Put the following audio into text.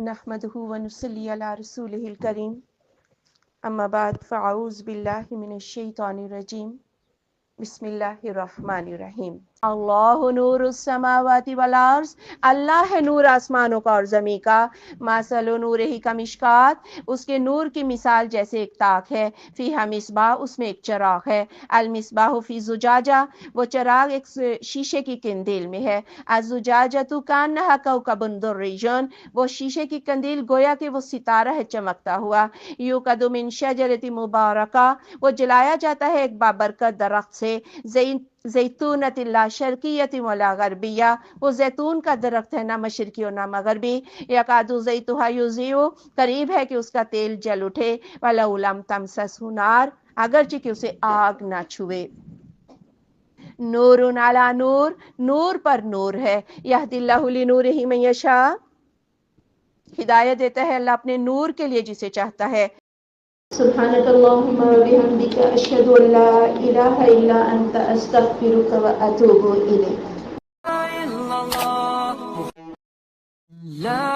نحمده ونصلي على رسوله الكريم اما بعد فاعوذ باللہ من الشیطان الرجیم بسم اللہ الرحمن الرحیم اللہ نور السماوات والارض، اللہ ہے نور آسمانوں کا اور زمین کا، مثل نورہ کمشکات، اس کے نور کی مثال جیسے ایک تاک ہے، فیہا مصباح، اس میں ایک چراغ ہے، المصباح فی زجاجہ، وہ چراغ ایک شیشے کی قندیل میں ہے، الزجاجۃ کانہا کوکب درّی، وہ شیشے کی قندیل گویا کہ وہ ستارہ ہے چمکتا ہوا، یوقد من شجرۃ مبارکہ، وہ جلایا جاتا ہے ایک بابرکت درخت سے، زیتونۃ لا شرقیۃ ولا غربیہ، وہ زیتون کا درخت ہے نہ مشرقی اور نہ مغربی، یکاد زیتھا یضیء، قریب ہے کہ اس کا تیل جل اٹھے، ولو لم تمسسہ نار، اگرچہ کہ اسے آگ نہ چھوئے، نور علی نور، نور پر نور ہے، یہدی اللہ لنورہ من یشاء، ہدایت دیتا ہے اللہ اپنے نور کے لیے جسے چاہتا ہے۔ سبحانک اللہم و بحمدک، اشہد ان لا الہ الا انت، استغفرک و اتوب الیک۔ لا